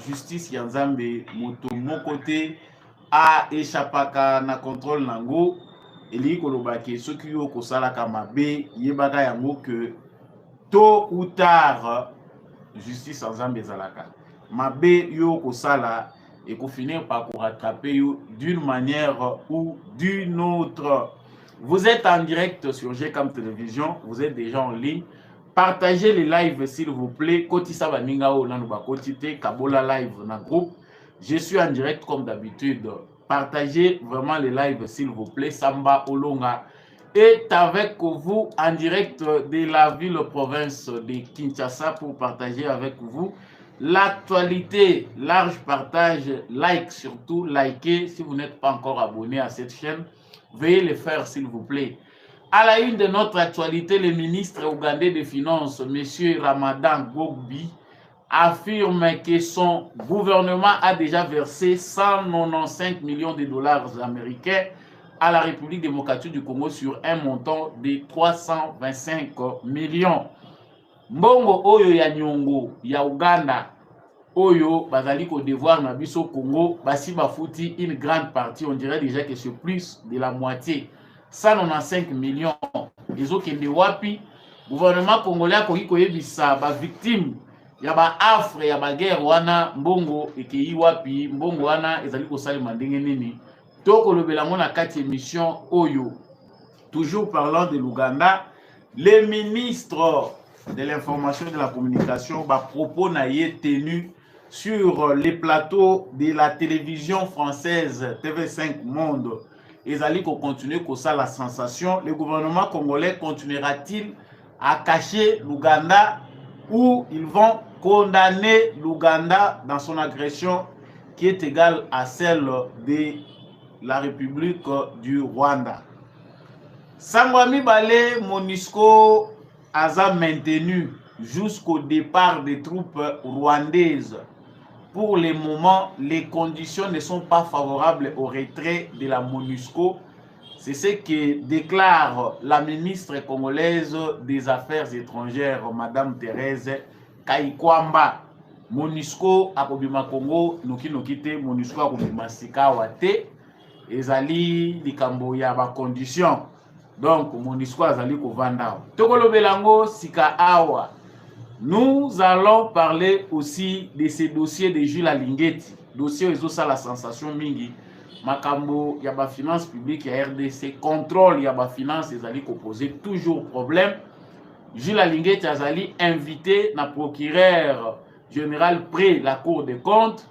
justice ya Nzambe moto moko te a échappaka na contrôle nango eli kolobaki soki yo kosalaka mabe yebaka yango que tôt ou tard justice ya Nzambe ezalaka mabe yo kosala et qu'on finit par rattraper d'une manière ou d'une autre. Vous êtes en direct sur GCAM Télévision, vous êtes déjà en ligne. Partagez les lives s'il vous plaît. Koti Sabaninga o nanuba kotite Kabola live na groupe. Je suis en direct comme d'habitude. Partagez vraiment les lives s'il vous plaît. Samba Olonga est avec vous en direct de la ville-province de Kinshasa pour partager avec vous l'actualité. Large partage, like surtout, likez si vous n'êtes pas encore abonné à cette chaîne. Veuillez le faire s'il vous plaît. À la une de notre actualité, le ministre ougandais des Finances, M. Ramadan Gbagbo, affirme que son gouvernement a déjà versé 195 millions de dollars américains à la République démocratique du Congo sur un montant de 325 millions. Mbongo oyo ya nyongo ya Uganda oyo bazali ko devoir na biso Congo basi bafuti une grande partie, on dirait déjà que c'est plus de la moitié, 195 millions. Ezokende wapi? Gouvernement congolais akoki koyebisa ba victime ya ba afre ya ba guerre wana mbongo ekeyi wapi, mbongo wana ezali kosalema ndenge nini? Tokolobela ngo na kati émission oyo. Toujours parlant de l'Ouganda, le ministre de l'information et de la communication ba propos na ye tenu sur les plateaux de la télévision française TV5 Monde. Ezali ko continuer ko ça la sensation. Le gouvernement congolais continuera-t-il à cacher l'Ouganda ou ils vont condamner l'Ouganda dans son agression qui est égale à celle de la République du Rwanda? Sangwami Balé, MONUSCO a maintenu jusqu'au départ des troupes rwandaises. Pour le moment, les conditions ne sont pas favorables au retrait de la MONUSCO. C'est ce que déclare la ministre congolaise des Affaires étrangères, Madame Thérèse Kaikwamba. MONUSCO a kobima Congo, noki MONUSCO a kobima Sikawa te, ezali likambo ya ba condition. Donc MONUSCO azali kovanda. Tokolo belango sika awa. Nous allons parler aussi de ces dossiers de Jules Alingeti. Dossier où ils ont la sensation mingi. Makambo yaba finance publique ya RDC, contrôle yaba finance ezali ko poser toujours problème. Jules Alingeti azali invité na procureur général près la Cour des comptes.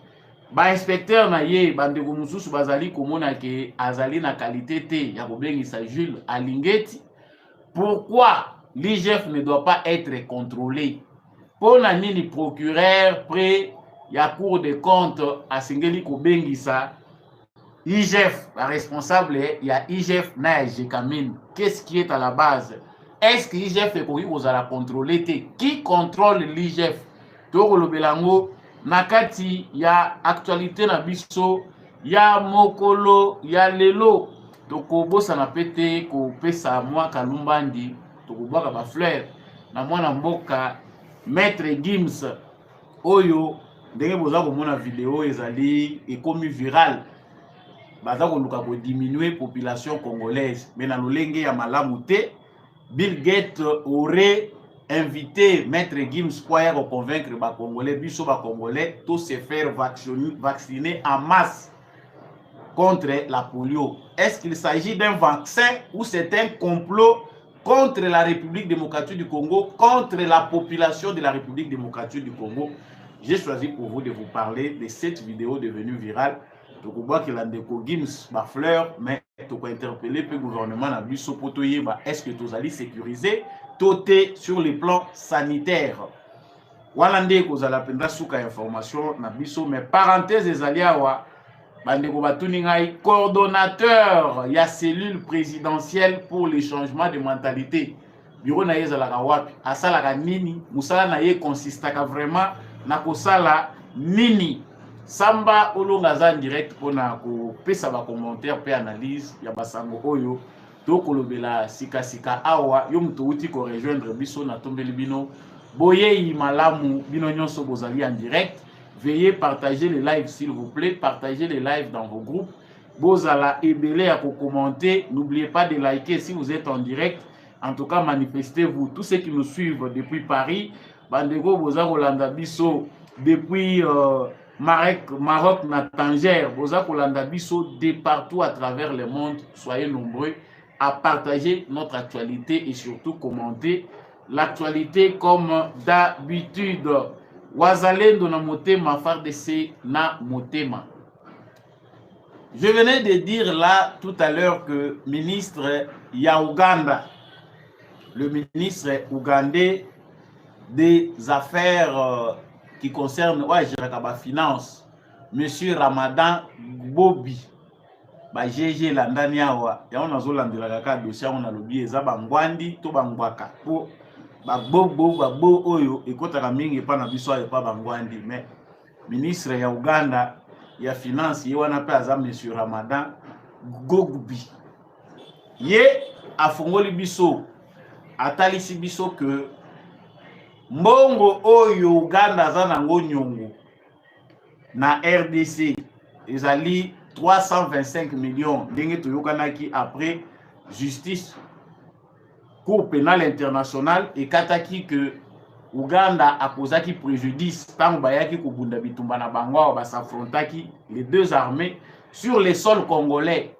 Ba inspecteur na ye bandeko mususu bazali komona ke azali na qualité te ya kobengisa Jules Alingeti. Pourquoi l'IGF ne doit pas être contrôlé? Pour na nini procureur près ya Cour des comptes asengeli kobengisa IGF, la responsable ya IGF na Jekamine? Qu'est-ce qui est à la base? Est-ce que l'IGF est pour la contrôler? Qui contrôle l'IGF? Tokolo belango nakati ya actualité na biso ya mokolo ya lelo tokobosa na pete ko pesa mwa Kalumbandi tokobwaka ba fleur na mwana mboka Maître Gims oyo ndenge boza komona vidéo ezali ekomi viral baza koluka ko diminuer population congolaise mais na lolenge ya malamu te. Bill Gates aurait invité Maître Gims pour convaincre les Congolais, biso ba Congolais, tous se faire vacciner en masse contre la polio. Est-ce qu'il s'agit d'un vaccin ou c'est un complot contre la République démocratique du Congo, contre la population de la République démocratique du Congo? J'ai choisi pour vous de vous parler de cette vidéo devenue virale. Donc, on voit que l'Andeko Gims ba fleur, mais tu peux interpeller le gouvernement na biso potoye ba est-ce que tu allez sécuriser toté sur le plan sanitaire? Walande ko zala penda suka information na biso, mais parenthèse ezali awa bandeko batuni ngai coordonnateur ya cellule présidentielle pour le changement de mentalité. Bureau na yezala wapi? Asala ka nini? Musala na ye consistaka vraiment na kosala nini? Samba Olonga za direct pona ko pesa ba commentaire pe analyse ya basango oyo tokolobela sika sika awa yo muto uti ko rejoindre biso na tombeli bino boye malamu bino nyonso bozali en direct. veuillez partager les lives s'il vous plaît, partagez les lives dans vos groupes. Bozala ebele à commenter, n'oubliez pas de liker si vous êtes en direct. En tout cas, manifestez-vous. Tous ceux qui nous suivent depuis Paris, Bandego Boza Rolanda Bisso, depuis Maroc, na Tanger, Boza Rolanda Bisso, de partout à travers le monde. Soyez nombreux à partager notre actualité et surtout commenter l'actualité comme d'habitude. Wazalendo na motema, FARDC na motema. Je venais de dire là tout à l'heure que ministre Yaouganda, le ministre ougandais des affaires qui concernent la finance, monsieur Ramadan Bobi, GG Landaniawa, et on a zolandé la carte dossier, on a l'oublié, Zabangwandi, Tobangwaka, pour Bobo, Oyo, et Kotaraming et Panabiso et pas Bangwandi, mais ministre ya Ouganda, ya finance, y a pas à monsieur Ramadan Gogbi. Ye a fongoli biso, atalisi biso que mbongo oyo Uganda zanango nyongo na RDC ezali 325 millions ndenge toyokanaki après justice cour pénale internationale ekataki que Uganda akozaki préjudice tango bayaki kobunda bitumba na bango ba s'affrontaki les deux armées sur les sols congolais.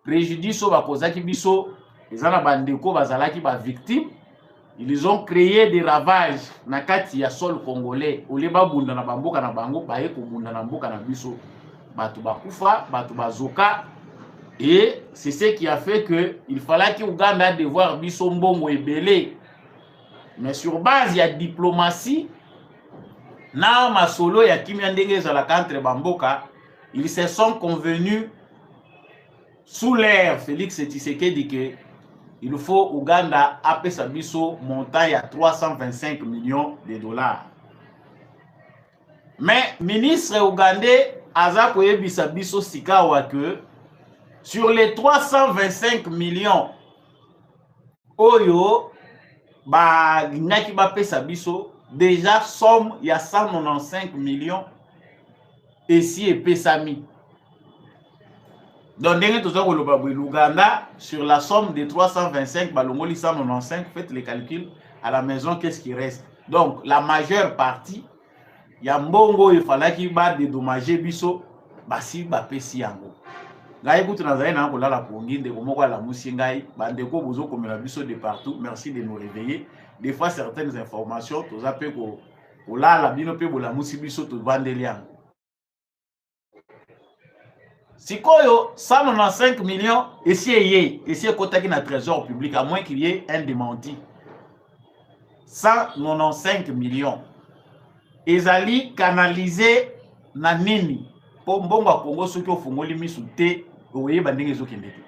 Préjudice au bakozaki biso ezana bandeko bazalaki ba victimes. Ils ont créé des ravages na kati ya sol congolais. Ole ba bunda na bamboka na bango baye ko bunda na mboka na biso. Batu bakufa, batu bazoka. Et c'est ce qui a fait que il fallait que Uganda devoir biso mbongo ebele. Mais sur base ya diplomatie na masolo ya kimia ndenge za la contre bamboka, ils se sont convenus sous l'ère Félix Tshisekedi que il faut Uganda appeler sa biso montant à 325 millions de dollars. Mais ministre ougandais aza koyebisa biso sikawa que sur les 325 millions oyo ba ngaki ba pesa biso déjà somme ya 195 millions et si et pesami. Donc, l'Ouganda, sur la somme de 325, balongoli 195, faites les calculs à la maison, qu'est-ce qui reste? Donc, la majeure partie, il y a mbongo, il fallait qu'il va dédommager biso, basi bapesi yango. Ngai kutu nazali na kola la ponginde, komoko la musingai, bandeko bozo comme la biso de partout. Merci de nous réveiller. Des fois, certaines informations, tous appels ko la bino pe bola musi biso to vandeli yango. Sikoyo 195 millions, essayez kotaki na trésor public, à moins qu'il y ait un démenti. 195 millions. Ezali canalisé na nini. Po mbongo Congo soki ofungoli misu te, oye bandenge ezokende te.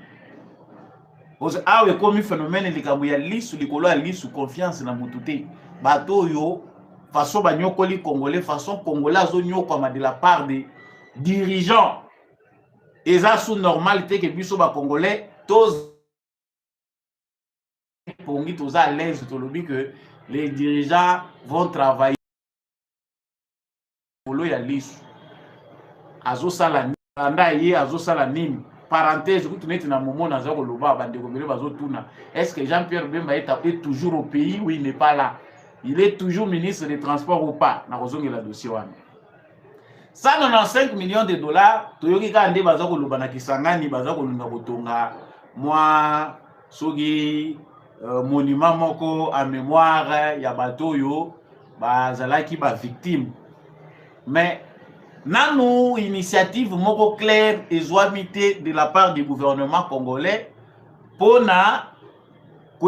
Oze awe komi phénomène likambo ya lisu likolo ya lisu confiance na mutu te. Bato yo façon banyokoli congolais, façon congolais azonyokwa de la part des dirigeants. Et ça, sous normalité que biso ba congolais, tous à l'aise, que les dirigeants vont travailler pour le yalis. Azo salani, anda ye azo salani. Parenthèse, vous tenez na moment na zako loba bande komele bazo tuna. Est-ce que Jean-Pierre Bemba est toujours au pays ou il n'est pas là? Il est toujours ministre des Transports ou pas? Na kozongi la dossier wana. 195 millions de dollars, toyoki kande baza koloba na Kisangani baza kolunga kotonga mwa soki monument moko à mémoire ya bato yo bazalaki ba victime. Mais nanu initiative moko claire et zoamité de la part du gouvernement congolais pour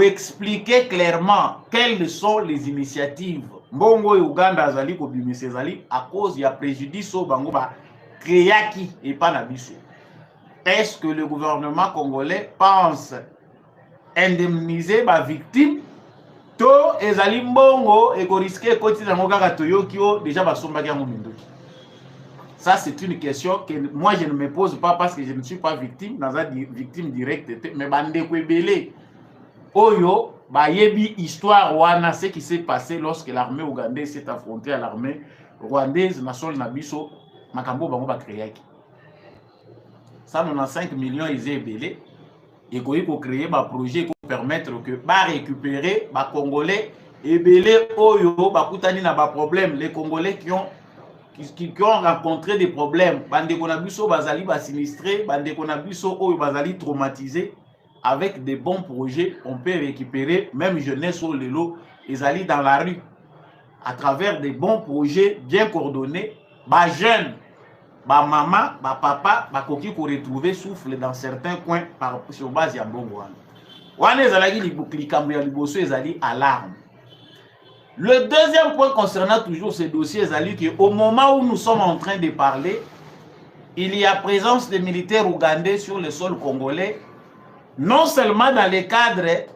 expliquer clairement quelles sont les initiatives. Mbongo Uganda azali ko bimisa ezali à cause ya préjudice au bango ba créaki et pas na biso. Est-ce que le gouvernement congolais pense indemniser ba victime to ezali mbongo et ko risquer koti na ngaka toyoki o déjà basombaki yango mindoki? Ça c'est une question que moi je ne me pose pas parce que je ne suis pas victime, naza victime directe, mais bande ko ebele oyo ba yebi histoire wana ce qui s'est passé lorsque l'armée ougandaise s'est affrontée à l'armée rwandaise na sol na biso makambo bango ba créaki 195 millions ils belé et ko créer ba projet pour permettre que ba récupérer ba congolais et belé oyo ba kutani na ba problème les congolais qui ont rencontré des problèmes bande ko na biso bazali ba sinistré bande ko na biso oyo bazali traumatisé. Avec des bons projets, on peut récupérer même jeunesse au lelo, ils allaient dans la rue. À travers des bons projets bien coordonnés, bah jeunes, bah maman, bah papa, bah coquille pour retrouver souffle dans certains coins par sur base ya mbongo. Wana ezalaki likambo ya liboso ezali alarme. Le deuxième point concernant toujours ces dossiers ezali que au moment où nous sommes en train de parler, il y a présence des militaires ougandais sur le sol congolais. Non seulement dans le cadre,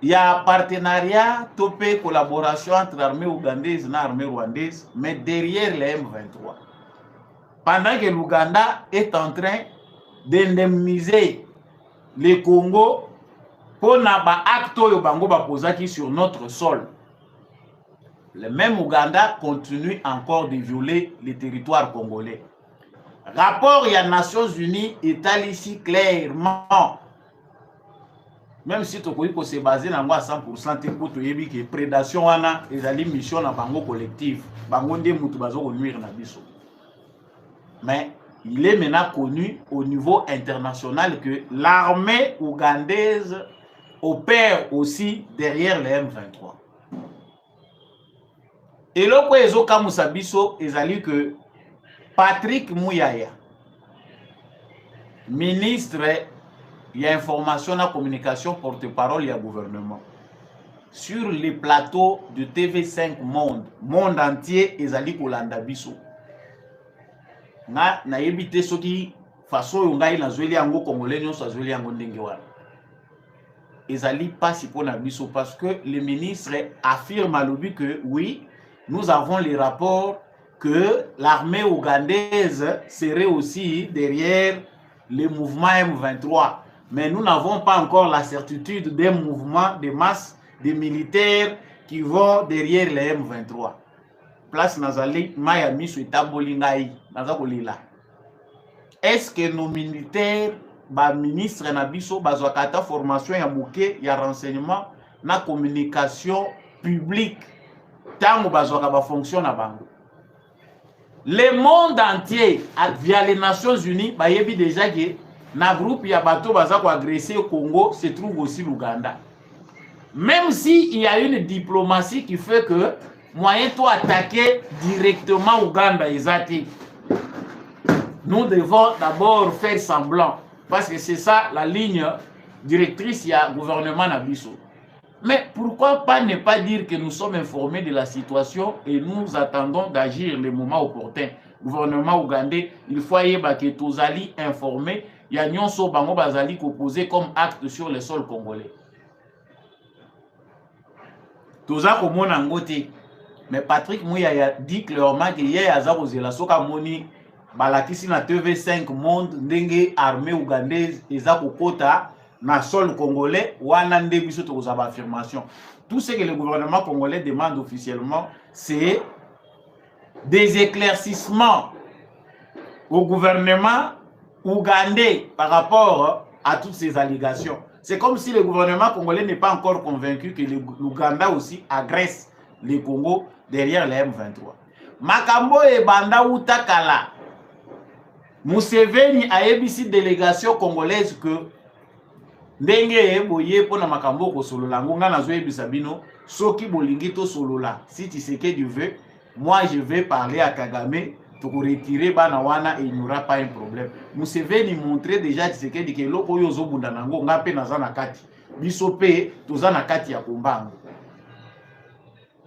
il y a partenariat, topé, collaboration entre l'armée ougandaise et l'armée rwandaise, mais derrière les M23. Pendant que l'Ouganda est en train d'indemniser le Congo pour n'aba acto yobango baposaki sur notre sol. Le même Ouganda continue encore de violer le territoire congolais. Rapport il y a Nations Unies est ici clairement. Même si tu peux se baser dans 100% pour te dire que prédation wana ezali mission na bango collectif bango ndé mutu bazo ko nuire na biso. Mais il est maintenant connu au niveau international que l'armée ougandaise opère aussi derrière les M23. Et là quoi ezo kamusa biso ezali que Patrick Mouyaya, ministre il y a information et communication porte-parole et gouvernement. Sur les plateaux de TV5 monde entier, ezali kolanda biso. Na yebite soki façon yongai na zweli yango congolais nyonso zweli yango ndenge wana. Ezali pas si pona biso parce que le ministre affirme à l'objet que oui, nous avons les rapports que l'armée ougandaise serait aussi derrière le mouvement M23. Mais nous n'avons pas encore la certitude des mouvements de masse des militaires qui vont derrière les M23. Place Nazali, Miami, Suitabolingaï, Nazakolila. Est-ce que nos militaires, ba ministre Nabiso, bazwakata formation ya bouquet, ya renseignement, na communication publique, tant bazwaka ba fonction na bango. Le monde entier, via les Nations Unies, ba yebi déjà que na groupe ya bateau baza ko agresser au Congo se trouve aussi l'Ouganda. Même si il y a une diplomatie qui fait que moyen to attaquer directement Ouganda ezati. Nous devons d'abord faire semblant parce que c'est ça la ligne directrice ya gouvernement nabiso. Mais pourquoi pas ne pas dire que nous sommes informés de la situation et nous attendons d'agir le moment opportun. Gouvernement ougandais, il faut yeba que tozali informés. Il y a nyonso bango bazali posé comme acte sur le sol congolais. Toza komona ngote. Mais Patrick Mouyaya dit clairement que hier azako zela soka moni balakisi na TV5 monde ndenge armée ougandaise ezako kota na sol congolais wana nde biso toza ba affirmation. Tout ce que le gouvernement congolais demande officiellement, c'est des éclaircissements au gouvernement ougandais par rapport à toutes ces allégations. C'est comme si le gouvernement congolais n'est pas encore convaincu que l'Ouganda aussi agresse le Congo derrière les M23. Makambo et Banda Utakala, Museveni a ébissi délégation congolaise que ndenge boye pona makambo ko solola ngonga nazo ebisa bino soki bolingi to solola si Tshisekedi veut, moi je vais parler à Kagame pour retirer Banawana et il n'y aura pas un problème. Museveni montrer déjà Tshisekedi que loko yozo bunda nango ngape naza na kati. Biso pe toza na kati ya kombango.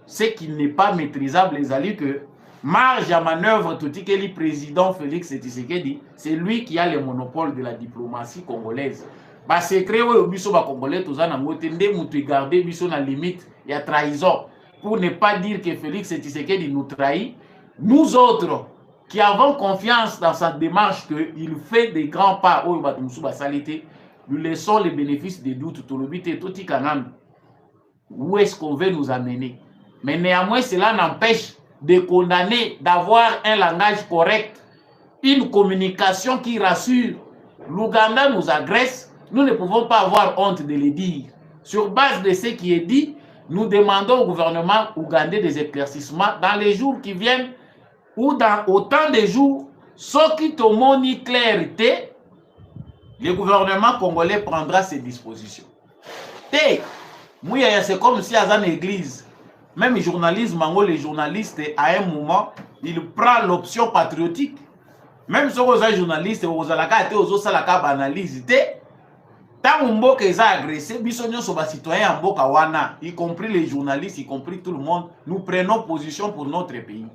Ce qui n'est pas maîtrisable les alliés que marge à manœuvre tout que le président Félix Tshisekedi, c'est lui qui a le monopole de la diplomatie congolaise. Ba secret au biso ba congolais toza na ngote nde mutu garder biso na limite ya trahison pour ne pas dire que Félix Tshisekedi nous trahit. Nous autres qui avons confiance dans sa démarche qu'il fait des grands pas au Batumsuba Salité, nous laissons les bénéfices des doutes tout le bité tout kanam. Où est-ce qu'on veut nous amener? Mais néanmoins cela n'empêche de condamner, d'avoir un langage correct, une communication qui rassure. L'Ouganda nous agresse, nous ne pouvons pas avoir honte de le dire. Sur base de ce qui est dit, nous demandons au gouvernement ougandais des éclaircissements dans les jours qui viennent ou dans autant de jours, ce qui tomoni clarté, le gouvernement congolais prendra ses dispositions. C'est comme si à une église, même les journalistes, les journalistes, à un moment, ils prennent l'option patriotique. Même si vous êtes journaliste, vous avez analyse. Tant que les agressés, ils sont citoyens en Boka Wana, y compris les journalistes, y compris tout le monde, nous prenons position pour notre pays.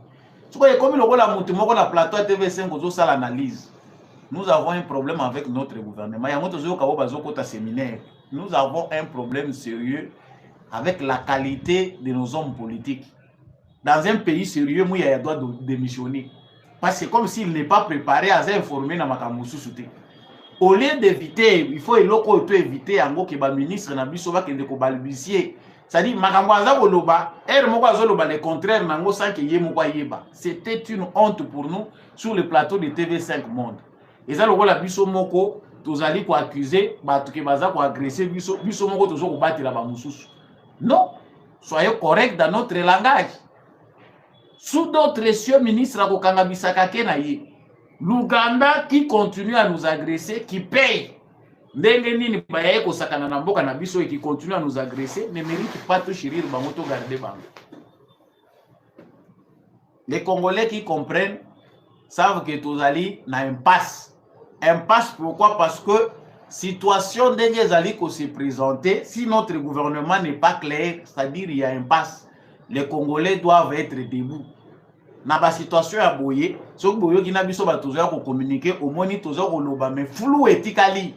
Comme la plateau TV5, vous avez l'analyse. Nous avons un problème avec notre gouvernement. Nous avons un problème sérieux avec la qualité de nos hommes politiques. Dans un pays sérieux, il doit démissionner. Parce que comme s'il n'est pas préparé à s'informer dans Makamusu. Au lieu d'éviter, il faut éviter que le ministre n'a pas de balbutier. C'est-à-dire, le contraire, c'était une honte pour nous sur le plateau de TV5 Monde. Et ça, le biso moko, tous allez pour accuser, pour agresser, biso moko, tous allez battre la bamususu. Non, soyez corrects dans notre langage. Sous d'autres cieux, ministre l'Ouganda qui continue à nous agresser, qui paye, et qui continue à nous agresser, ne mérite pas tout chérir, garder. Les Congolais qui comprennent savent que Tozali n'a impasse. Impasse pourquoi? Parce que situation d'Engezali qui se présenter, si notre gouvernement n'est pas clair, c'est-à-dire il y a impasse, les Congolais doivent être debout. Dans la situation à Boye, ce que Boye qui n'a pas besoin communiquer, au moins il y mais flou éthiquement,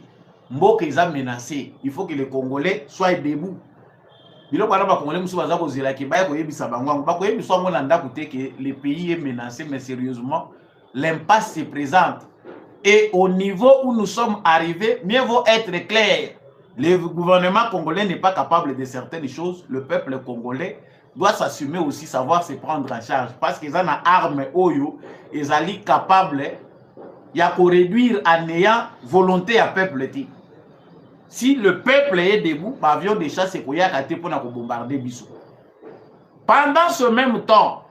Mboka est menacé. Il faut que les Congolais soient debout. Le pays est menacé, mais sérieusement, l'impasse se présente. Et au niveau où nous sommes arrivés, mieux vaut être clair. Le gouvernement congolais n'est pas capable de certaines choses. Le peuple congolais doit s'assumer aussi, savoir se prendre en charge. Parce qu'ils ont une arme, ils sont capables de réduire en ayant volonté à peuple. Si le peuple est debout, l'avion de chasse est pour bombarder Bissou. Pendant ce même temps,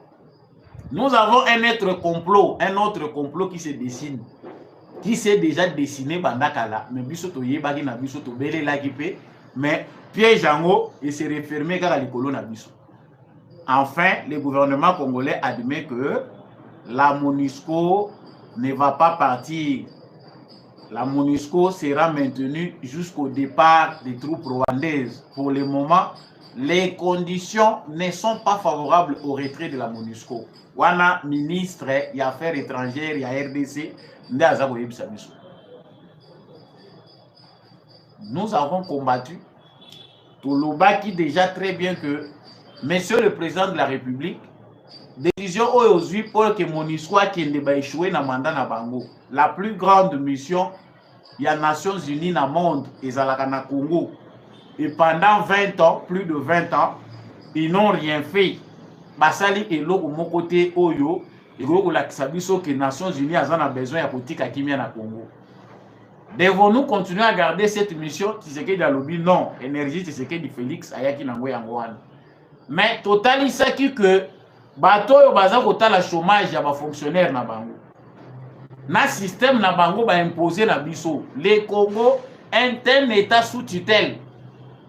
nous avons un autre complot qui se dessine, qui s'est déjà dessiné Bandakala, mais Bissou Toyebagi na Bissou Tobele Lakipe, mais piège en haut et se refermer car les colons na Bissou. Enfin, le gouvernement congolais admet que la MONUSCO ne va pas partir. La MONUSCO sera maintenue jusqu'au départ des troupes rwandaises. Pour le moment, les conditions ne sont pas favorables au retrait de la MONUSCO. Wana ministre des Affaires étrangères, il y a RDC, nous avons combattu. Toulouba qui déjà très bien que Monsieur le Président de la République, décision aujourd'hui pour que MONUSCO ait échoué dans le mandat na Bango. La plus grande mission, il y a Nations Unies dans le monde, et à Congo. Et pendant 20 ans, plus de 20 ans, ils n'ont rien fait. Basali et l'autre mon côté Oyo, et la Kisabiso que les Nations Unies ont besoin de politique à Kimia na Congo. Devons-nous continuer à garder cette mission? Tshisekedi a lobby non. Énergie Tshisekedi Félix Ayaki Nangoy Angouane. Mais total ça qui que bateau yo baza kota la chômage ya ba fonctionnaire na bango. Na système na bango ba imposer na biso. Les Congo est un état sous tutelle.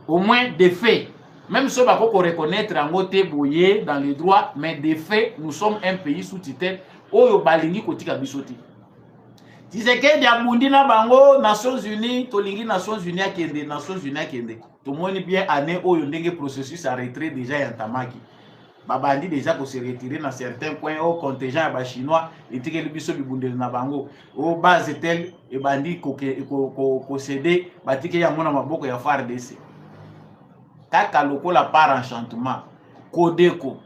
Au moins des faits. Même si on va reconnaître en côté boyé dans les droits, mais des faits, nous sommes un pays sous tutelle. Oyo balingi kotika bisoti. Tshisekedi abundi na bango Nations Unies, tolingi Nations Unies akende, Nations Unies akende. Tout le monde bien année oyo ndenge processus à retrait déjà yantamaki. Babandi déjà ko se retirer dans certains points au contingent ya ba chinois etike biso bibundeli na bango. Au base tel e bandi ko céder batike ya mona maboko ya FARDC. Kaka lokola par enchantement, Kodeko,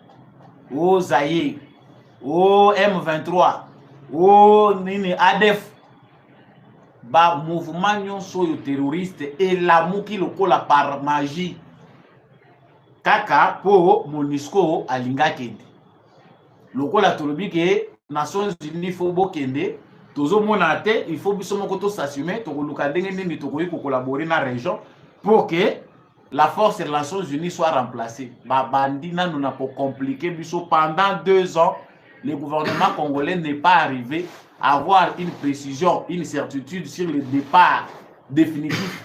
o Zaïre, o M23, o nini ADF, ba mouvement nyonso yo terroriste et la muki lokola par magie. Kaka po MONUSCO alinga kende. lokola tolobi ke Nations Unies faut bokende tozo monate il faut biso moko to s'assumer to koluka ndenge nini to koyi ko collaborer na région pour que la force des Nations Unies soit remplacée. Babandi nanu na ko compliquer biso pendant 2 ans. Le gouvernement congolais n'est pas arrivé à avoir une précision, une certitude sur le départ définitif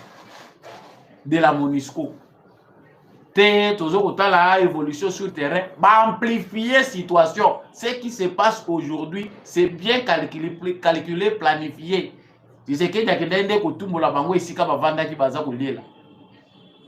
de la MONUSCO. Toujours la évolution sur le terrain, amplifier la situation. Ce qui se passe aujourd'hui, c'est bien calculé, planifié. Tu sais que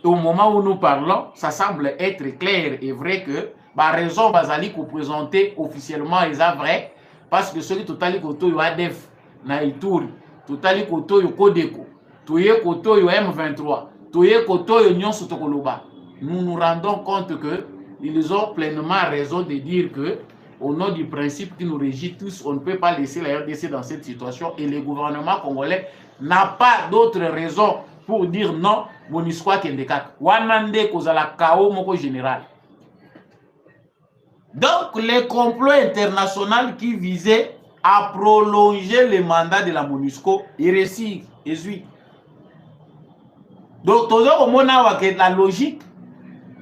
au moment où nous parlons, ça semble être clair et vrai que la raison basali qu'on présenter officiellement est vrai parce que ceux qui totali koto yo ADF na Ituri, totali koto yo Kodeko, toye koto yo M23, toye koto yo nyonso tokoloba. Nous nous rendons compte que ils ont pleinement raison de dire que au nom du principe qui nous régit tous, on ne peut pas laisser la RDC dans cette situation et le gouvernement congolais n'a pas d'autre raison pour dire non. MONUSCO Kendekak. Wanande kozala kao moko général. Donc, le complot international qui visait à prolonger le mandat de la MONUSCO, il réussit, et donc, toujours au la logique,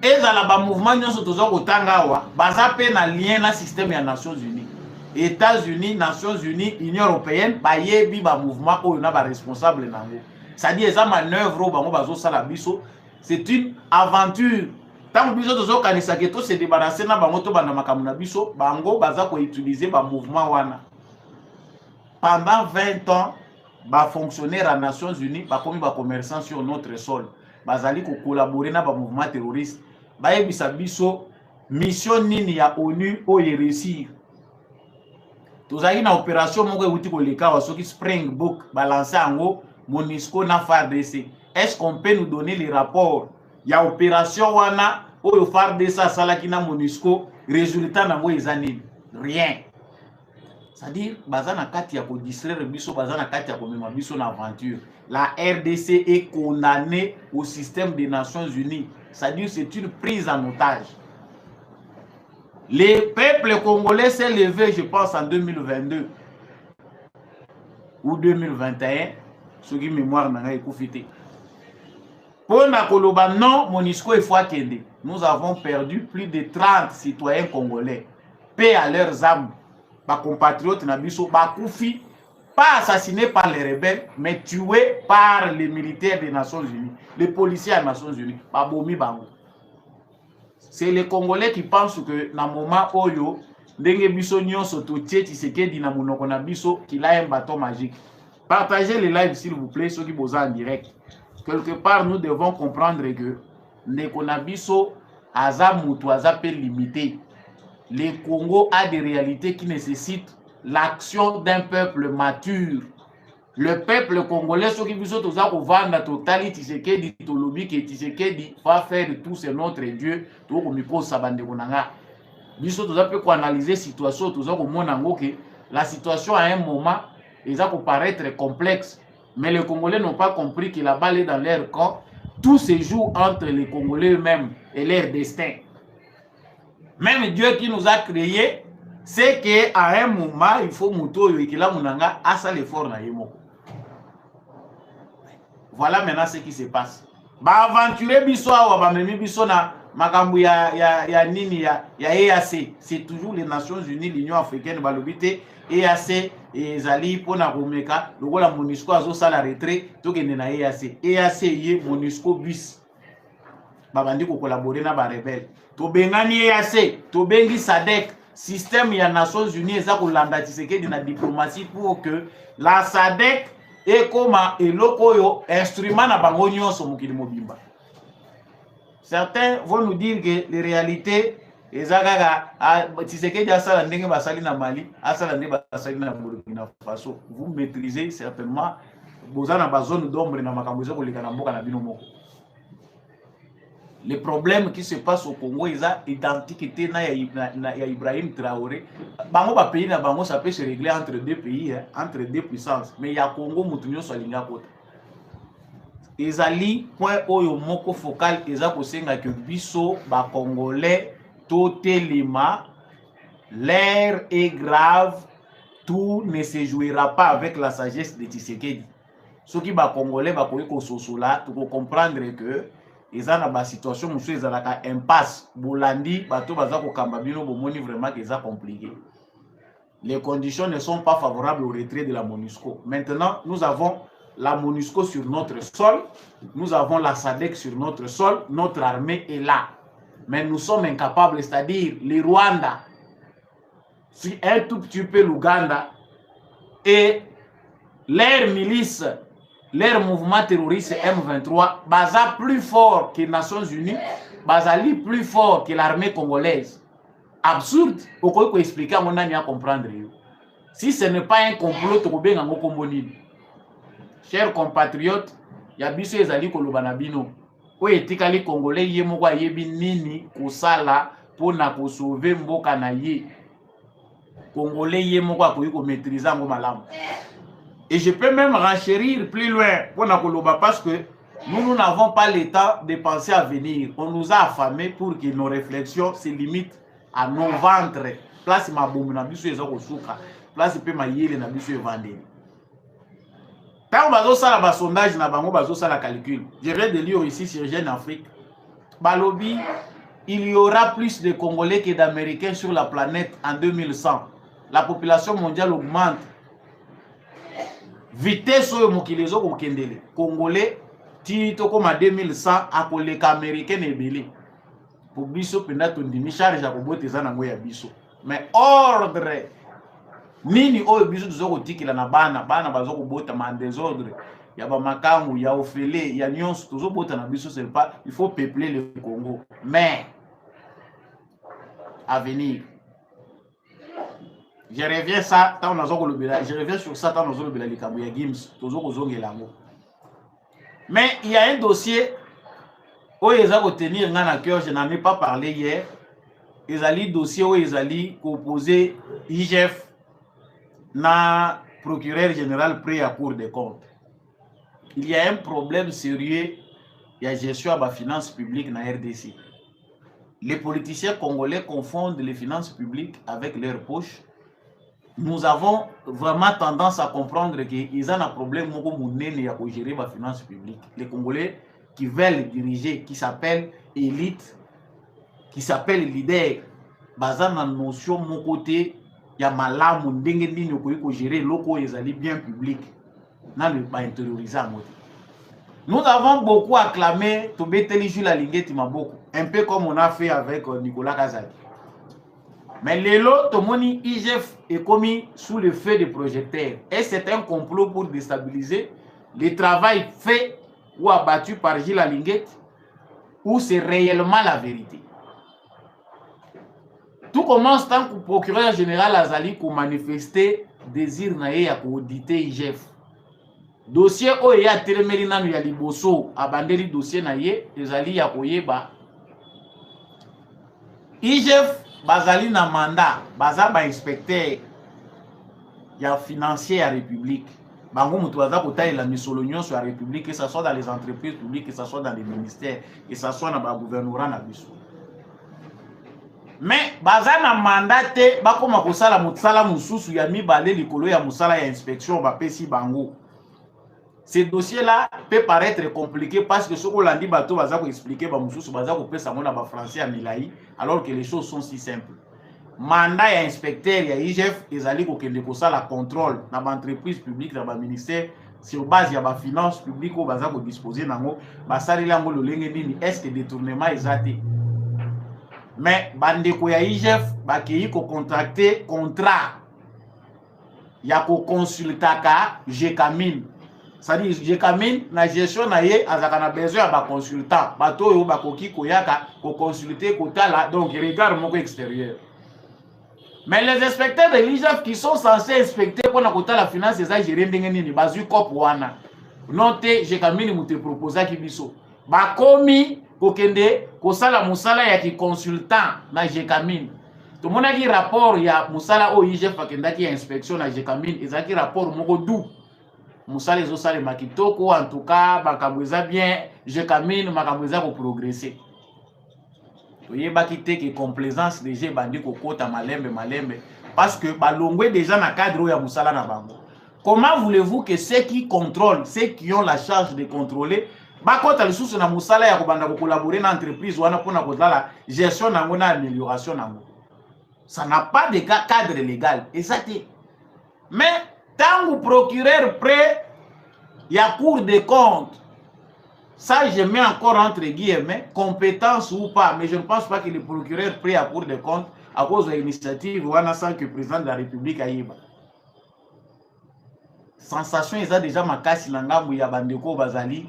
et dans le mouvement, nous sommes toujours au Tangawa, basé na lien na système des Nations Unies. États-Unis, Nations Unies, Union Européenne, bayebi ba mouvement où on a responsable nango. C'est-à-dire que manœuvre, c'est une aventure. Tant que biso kanisa keto se débarrasser na bango to banda makamuna biso, bango baza ko utiliser ba mouvement wana. Pendant 20 ans, ba fonctionnaires à Nations Unies, ba komi ba commerçants sur notre sol, bazali ko collaborer na ba mouvement terroriste. Ba yebisa biso mission nini ya ONU o réussir. Tozali na opération moko euti ko leka wa soki Springbok balancer ango MONUSCO na FARDC. Est-ce qu'on peut nous donner les rapports? Il y a opération wana ou FARDC salaki na MONUSCO, résultat na moezani rien. C'est-à-dire bazana kati ya ko distraire biso, bazana kati ya ko mema biso na aventure. La RDC est condamnée au système des Nations Unies. C'est-à-dire c'est une prise en otage. Le peuple congolais s'est levé, je pense, en 2022 ou 2021. Ce qui mémoire n'a pas. Pour la Koloba, non, MONUSCO il faut kende. Nous avons perdu plus de 30 citoyens congolais. Paix à leurs âmes. Ba compatriotes Nabiso, ba koufi, pas assassinés par les rebelles, mais tués par les militaires des Nations Unies, les policiers des Nations Unies. Ba bomi bango. C'est les Congolais qui pensent que dans le moment où ndenge biso nyonso totie Tshisekedi na monoko na biso qu'il a un bâton magique. Partagez les lives s'il vous plaît, ceux qui sont en direct. Quelque part, nous devons comprendre que Nekonabiso Azamutu Azapé limité. Le Congo a des réalités qui nécessitent l'action d'un peuple mature. Le peuple congolais, ceux qui sont au Vanda Totali, Tshisekedi, Tolobi, que Tshisekedi va faire de tous ces notre Dieu, tout comme il pose sa bande de Konanga. Biso tout ça peut analyser la situation, tout ça comme la situation à un moment. Et ça peut paraître complexe, mais les Congolais n'ont pas compris que la balle est dans leur camp. Tout se joue entre les Congolais eux-mêmes et leur destin. Même Dieu qui nous a créés, c'est qu'à un moment, il faut que Munanga a l'effort. Voilà maintenant ce qui se passe. Ba aventurer biso wa ba memi biso na makambu ya nini ya EAC, c'est toujours les Nations Unies, l'Union africaine balobité EAC et Zali pour na Romeka, le la MONUSCO azo sala retrait to kende na EAC. EAC ye MONUSCO bis. Ba bandi ko collaborer na ba rebelle. To bengani EAC, to bengi SADC, système ya Nations Unies eza ko landa Tshisekedi na diplomatie pour que la SADC et comme eloko yo instrument na bango nyonso mokili mobimba. Certains vont nous dire que les réalités ezagaga Tshisekedi asala ndenge basali na Mali, asala ndenge basali na Burkina Faso. Vous maîtrisez certainement bozana ba zone d'ombre na makambo zo koleka na mboka na bino moko. Les problèmes qui se passent au Congo ils sont identiques na ya Ibrahim Traoré. Bango ba pays na bango ça peut se régler entre deux pays, hein, entre deux puissances, mais ya Congo mutunyo salinga kota. Ezali point oyo moko focal eza kosenga que biso ba congolais totelema L'air est grave, tout ne se jouera pas avec la sagesse de Tshisekedi. Ce qui va congolais va là, tu peux comprendre que ils ont une situation où ils ont une impasse. Bolandi, bateau bazako kambabino bomoni vraiment que ça compliqué. Les conditions ne sont pas favorables au retrait de la MONUSCO. Maintenant, nous avons la MONUSCO sur notre sol, nous avons la SADC sur notre sol, notre armée est là. Mais nous sommes incapables, c'est-à-dire les Rwanda, si un tout petit peu l'Ouganda et leur milice, leur mouvement terroriste M23, baza plus fort que les Nations Unies, bazali plus fort que l'armée congolaise. Absurde, pourquoi faut expliquer à mon ami à comprendre. Si ce n'est pas un complot, tu peux bien comprendre. Chers compatriotes, ya biso ezali kolobana bino. O etikali congolais ye moko ayebi nini kosala pona ko sauver mboka na ye. Congolais ye moko akoki ko maîtriser ngo malamu. Et je peux même renchérir plus loin pona koloba parce que nous n'avons pas le temps de penser à venir. On nous a affamés pour que nos réflexions se limitent à nos ventres. Place ma bombe na biso ezako suka. Place pe ma yele na biso evandeli. Quand on va faire un sondage, on va faire un calcul. Je viens de lire ici sur Jeune Afrique. Balobi, il y aura plus de Congolais que d'Américains sur la planète en 2100. La population mondiale augmente. Vitesse au mokilezo au kendele. Congolais, tito comme en 2100, à koleka américain et belé. Pour biso penda tondimi charge à kobote zanango ya biso. Mais ordre. Nini oyo biso tozoko tikila na bana bazoko bota ma désordre ya ba makangu ya ofele ya nyonso tozoko bota na biso c'est pas il faut peupler le Congo mais à venir je reviens ça tant nazoko lobela je reviens sur ça tant nazoko lobela likambo ya Gims tozoko zongela ngo mais il y a un dossier oyo ezako tenir nga na cœur je n'en ai pas parlé hier ezali dossier oyo ezali opposé IGF na procureur général près à Cour des comptes. Il y a un problème sérieux, il y a gestion de la finance publique dans la RDC. Les politiciens congolais confondent les finances publiques avec leurs poches. Nous avons vraiment tendance à comprendre qu'ils ont un problème à gérer la finance publique. Les Congolais qui veulent diriger, qui s'appellent élite, qui s'appellent leader, basant la notion de mon côté, il y a malamu ndenge nini ko gérer loko ezali bien public na ne pas intérioriser à moto. Nous avons beaucoup acclamé to beteli Jules Alingeti Maboko, un peu comme on a fait avec Nicolas Kazadi. Mais lelo tomoni IGF est commis sous le feu des projecteurs et c'est un complot pour déstabiliser le travail fait ou abattu par Jules Alingeti ou c'est réellement la vérité. Tout commence tant que le procureur général Azali pour manifester désir naé à auditer IGF. Dossier oya telemeli nanu ya liboso abandeli dossier naé ezali ya koyeba. IGF bazali na mandat, baza ba inspecteur ya financier à République. Bango mutu baza kotaye la misolognon sur la République, que ça soit dans les entreprises publiques, que ça soit dans les ministères, que ça soit dans le gouvernorat na biso. Mais baza na mandaté bakoma kosala musala mususu ya mibale likolo ya musala ya inspection bapesi bango. Ce dossier là peut paraître compliqué parce que ce qu'on l'a dit bato baza ko expliquer ba mususu baza ko pesa mona ba français ya milai alors que les choses sont si simples. Mandat ya inspecteur ya IGF ezali ko kende kosala contrôle na ba entreprise publique na ba ministère sur base ya ba finance publique ko baza ko disposer nango basali lango lolenge nini est-ce que détournement ezate. Mais bandeko ya IGF bakeyi ko contracter contrat ya ko consultaka Jekamine. C'est-à-dire Jekamine na gestion na ye azaka na besoin ya ba consultant bato yo bakoki koyaka ko consulter kotala donc regard moko extérieur. Mais les inspecteurs de l'IGF qui sont censés inspecter pour na kotala finance eza gérer ndenge nini bazui cop wana. Note Jekamine mute proposa ki biso. Bakomi kokende kosala musala ya ki consultant na Jekamine. To monaki rapport ya musala o IGF akendaki ya inspection na Jekamine ezaki rapport moko dou. Musala ezosala makitoko en tout cas bakabweza bien Jekamine makabweza ko progresser. toyeba kite que complaisance déjà bandi kokota malembe malembe parce que balongwe déjà na cadre ya musala na bango. Comment voulez-vous que ceux qui contrôlent, ceux qui ont la charge de contrôler, bakota lisusu na musala ya kobanda ko collaborer na entreprise wana pona kozala gestion nango na amélioration nango. Ça n'a pas de cadre légal. Et ça t'est. Mais tant que procureur prêt, il y a cour des comptes. Ça, je mets encore entre guillemets, compétence ou pas. Mais je ne pense pas que le procureur prêt à cour des comptes à cause de l'initiative ou sans que le président de la République aille. Sensation, ils ont déjà ma casse l'angabou ya bandeko bazali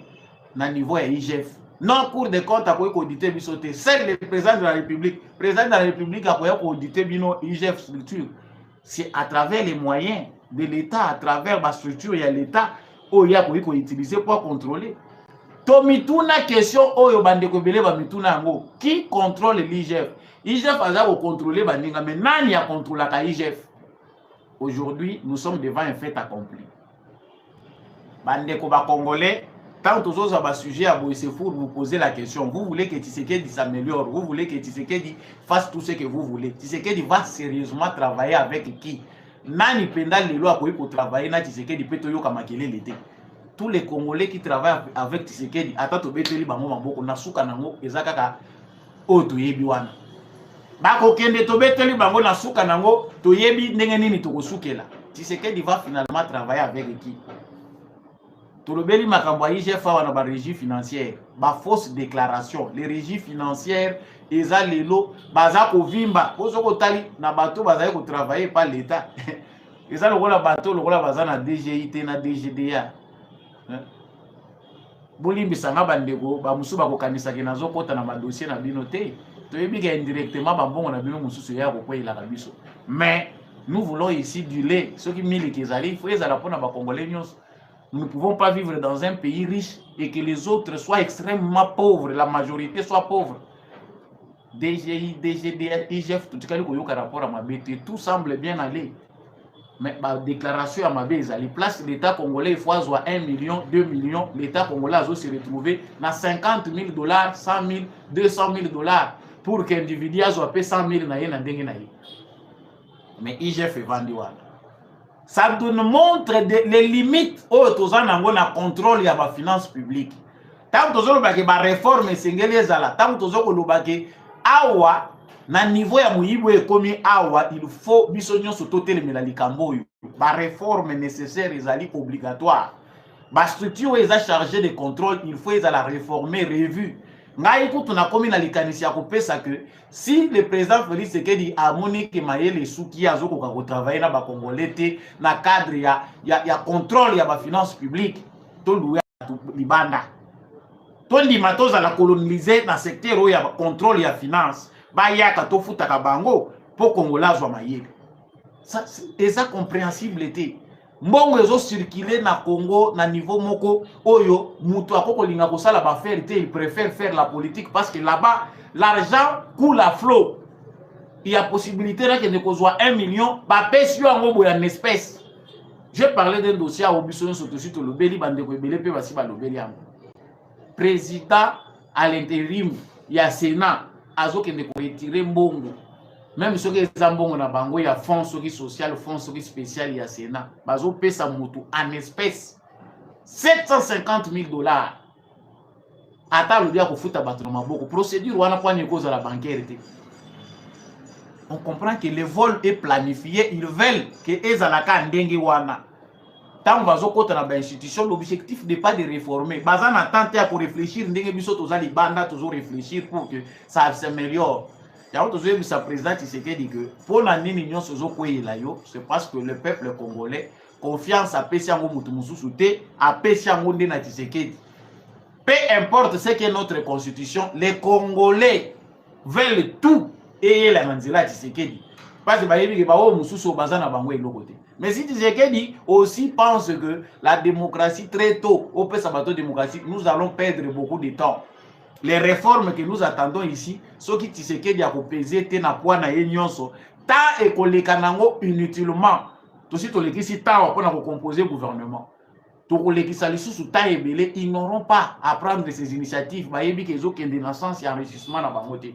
na niveau ya IGF. Non, cour des comptes a auditer bisoté. C'est le président de la République. Le président de la République a auditer bino IGF structure. C'est à travers les moyens de l'État, à travers ma structure, il y a l'État où il y a pour utiliser pour contrôler. Tomituna question oyo bandeko belé ba mituna ngo. Qui contrôle l'IGF? IGF a contrôler bandinga, mais nani a contrôlé la IGF? Aujourd'hui, nous sommes devant un fait accompli. Bandeko ba congolais, tant que vous avez un sujet à Boïsefour, vous posez la question. Vous voulez que Tshisekedi s'améliore, vous voulez que Tshisekedi fasse tout ce que vous voulez. Tshisekedi va sérieusement travailler avec qui? Nani pendant les lois pour travailler na Tshisekedi peut yoka makele l'été. Tous les Congolais qui travaillent avec Tshisekedi, attends beteli bango maboko na suka nango ezakaka oto yebi wana. Bako kende to beteli bango na suka nango to yebi ndenge nini to kosukela. Tshisekedi va finalement travailler avec qui? Tolobeli makambo IGF wana ba régie financière, ba fausse déclaration, les régies financières eza lelo baza ko vimba, bozo ko tali na bato baza ko travailler par l'état. Eza lokola bato lokola baza na DGIT na DGDA. Bolimbi sanga bandeko ba musu ba ko kanisa ke nazo kota na ba dossier na bino te. Toyebi ka indirectement ba mbongo na bino mususu ya ko kwela kabiso. Mais nous voulons ici du lait, ceux qui mille kezali, il faut ezala pona ba congolais nyonso. Nous ne pouvons pas vivre dans un pays riche et que les autres soient extrêmement pauvres, la majorité soit pauvre. DGI, DGDR, IGF, tout rapport à Mabé, tout semble bien aller. Mais la déclaration à Mabé, les places de l'État congolais, il faut avoir 1 million, 2 millions. L'État congolais a se retrouvé dans 50 000 $, 100 000, 200 000 $ pour qu'un individu soit payé 100 000 $. Mais IGF est vendu. Ça nous montre les limites où tous en avons un contrôle de la finance publique. Tant que tous en avons une réforme sénégalaise, tant que tous en avons awa na niveau ya muibu ekomi awa, il faut bisonyo sotote le melalikambo. La réforme nécessaire est obligatoire. La structure est chargée de contrôle, il faut la réformer, revue. Ngai ko tuna komi na likanisi ya kopesa que si le président Félix Tshisekedi a moni ke mayele suki azoko ka travailler na ba congolais te na cadre ya contrôle ya ba finance publique to louer libanda to ndima to za la coloniser na secteur ya contrôle ya finance ba yaka to futa ka bango po congolais zo mayele ça c'est compréhensible te. Mbongo ezo circuler na Congo na niveau moko oyo mutu akoko linga ko sala ba faire te, il préfère faire la politique parce que là-bas l'argent coule à flot. Il y a possibilité là que ne kozwa 1 million ba pesio ngo boya en espèce. J'ai parlé d'un dossier au biso sur tout le beli bande ko belé pe basi ba lobeli am. Président à l'intérim ya Sénat azo ke ne ko retirer mbongo. Même ceux qui sont na bango ya fonds social, fonds spécial ya Sénat, bazo pesa mutu en espèces 750 000 $. Ata le dia ko futa bato na maboko procédure wana kwa ni cause la bancaire. On comprend que le vol est planifié, ils veulent que ezalaka ndenge wana. Tant bazo kota na ba institution, l'objectif n'est pas de réformer. Bazana tenter à réfléchir ndenge biso tozali banda toujours réfléchir pour que ça s'améliore. Le président Tshisekedi dit que pour la nini c'est parce que le peuple congolais confiance à Pesiango Mutumususute, à Pesiango Ndena Tshisekedi. Peu importe ce qu'est notre constitution, les Congolais veulent tout et la manzila Tshisekedi. Parce que mais si Tshisekedi aussi pense que la démocratie très tôt, au Pesabato démocratie, nous allons perdre beaucoup de temps. Les réformes que nous attendons ici, ceux qui Tshisekedi a pesé te na poids na yenyonso, ta ekoleka nango inutilement. Tout si tolekisi ta pour composer gouvernement. To kolekisa lisusu ta ebele, ils n'auront pas à prendre ces initiatives. Ba yebi kezo kende na sens ya enrichissement na bango te.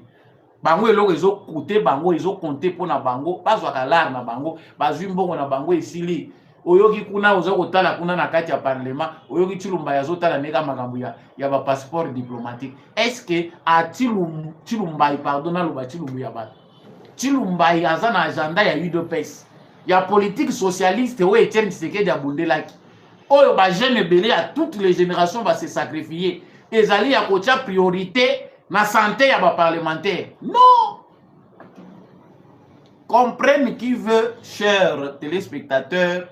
bango eloko ezo coûter bango ezo compter pour na bango bazwa kalar na bango bazwi mbongo na bango esili oyoki kuna ozo kotala kuna na kati ya parlement oyoki Chilumba yazotala meka makambo ya ba passeport diplomatique est-ce que a Chilumba pardon na loba Chilumba ya bato Chilumba aza na agenda ya UDPS ya politique socialiste oyo Etienne Tshisekedi abundelaki oyo ba jeune belé à toutes les générations va se sacrifier ezali ya kotia priorité na santé ya ba parlementaire. Non. Comprenne qui veut, chers téléspectateurs,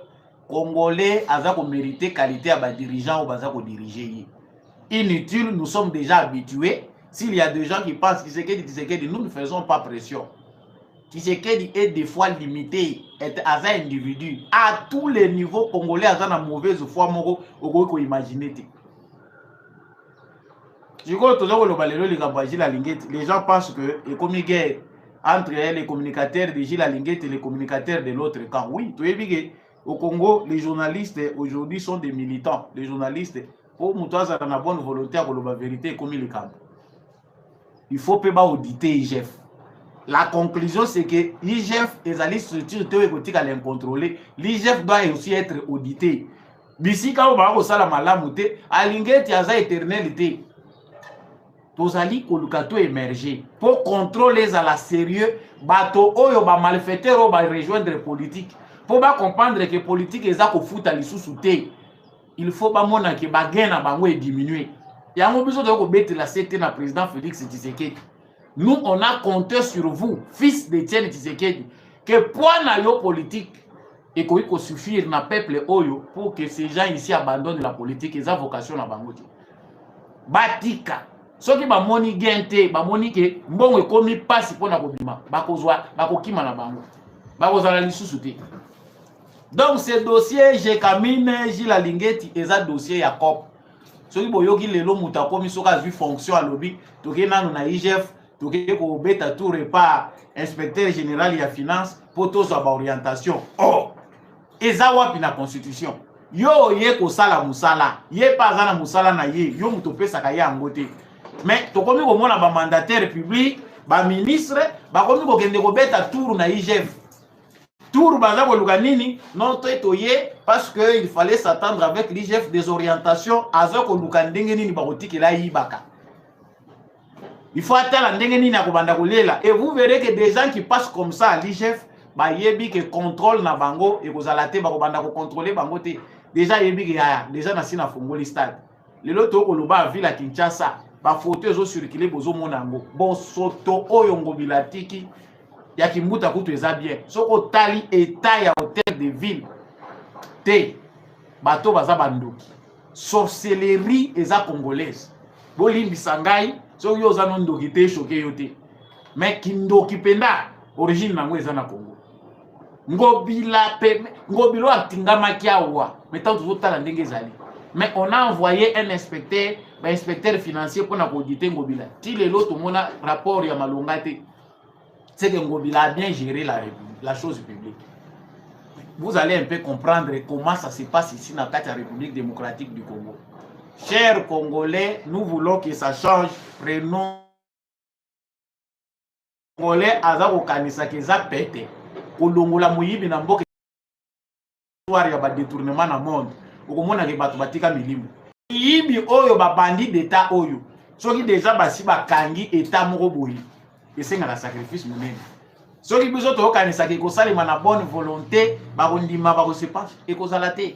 Congolais, aza ko mériter qualité à ba dirigeant ou baza ko diriger. Inutile, nous sommes déjà habitués. S'il y a des gens qui pensent que Tshisekedi, nous ne faisons pas pression. Tshisekedi est des fois limité, est aza individu. À tous les niveaux, Congolais aza na mauvaise foi moko, ko imaginer. Les gens pensent que les guerre entre les communicateurs de Gilles Alinguet et les communicateurs de l'autre camp. Oui, au Congo, les journalistes aujourd'hui sont des militants. Les journalistes, pour Moutouaza, la bonne volonté à la vérité comme les camps. Il faut pas auditer l'IGF. La conclusion, c'est que l'IGF est une structure théorique à l'incontrôler. L'IGF doit aussi être audité. D'ici quand on va au Salamalαμouté, Alinguet y a éternalité. Tozali kolukato émerger pour contrôler à la sérieux bato oyo ba malfaiteur ba rejoindre politique pour ba comprendre que politique eza ko futa lisusu te il faut ba mona que ba gain na bango et diminuer yango biso to ko bete la CT na président Félix Tshisekedi. Nous on a compté sur vous fils d'Etienne Tshisekedi que point na yo politique et ko suffire na peuple oyo pour que ces gens ici abandonnent la politique et sa vocation na bango te batika soki ba moni gente ba moni ke mbongo ekomi pasi pona kobima bakozwa bakokima na bango bakozala lisusu te. Donc ce dossier Jekamine Gilles Alingeti eza dossier ya COP soki boyoki lelo muta komi soka vu fonction à lobby toke nanu na IGF toke ko beta tout repas inspecteur général ya finance pour tozwa ba orientation oh eza wapi na constitution yo ye ko sala musala ye pa za na musala na ye yo muto pesa ka ya ngote. Mais to komi ko mona ba mandataire public ba ministre ba komi ko kende ko beta tour na IGF tour baza ko luka nini non toye parce que il fallait s'attendre avec l'IGF des orientations azo ko luka ndenge nini ba kotikela yibaka. Il faut attendre ndenge nini akobanda kolela et vous verrez que des gens qui passent comme ça à l'IGF ba yebi que contrôle na bango et kozala te ba kobanda ko contrôler bango te déjà yebi que ya déjà na sina fongoli stade lelo to ko loba ville à Kinshasa ba photo zo circuler bozo monango bon soto oyo ngobila tiki ya kimbuta kutu eza bien soko tali état ya hôtel de ville te bato baza bandoki sorcellerie eza congolaise bolimbisa ngai so yo za ndoki te choqué yo te mais kindoki penda origine nango eza na Congo ngobilo atingamaki awa mais tant tout tala ndenge ezali. Mais on a envoyé un inspecteur financier pour auditer Ngobila. Si les autres ont un rapport à Malongate, c'est que Ngobila a bien géré la chose publique. Vous allez un peu comprendre comment ça se passe ici dans la République démocratique du Congo. Chers Congolais, nous voulons que ça change. Prenons Congolais azako kanisa keza pete. Kolongola muyibi na mboka ya ba détournement na monde. Okomona ke bato batika milimu yibi oyo ba bandi d'état oyo soki déjà basi bakangi état moko boyi esenga na sacrifice monene soki biso to kanisa ke ko salima na bonne volonté ba kondima ba ko se passe e ko sala te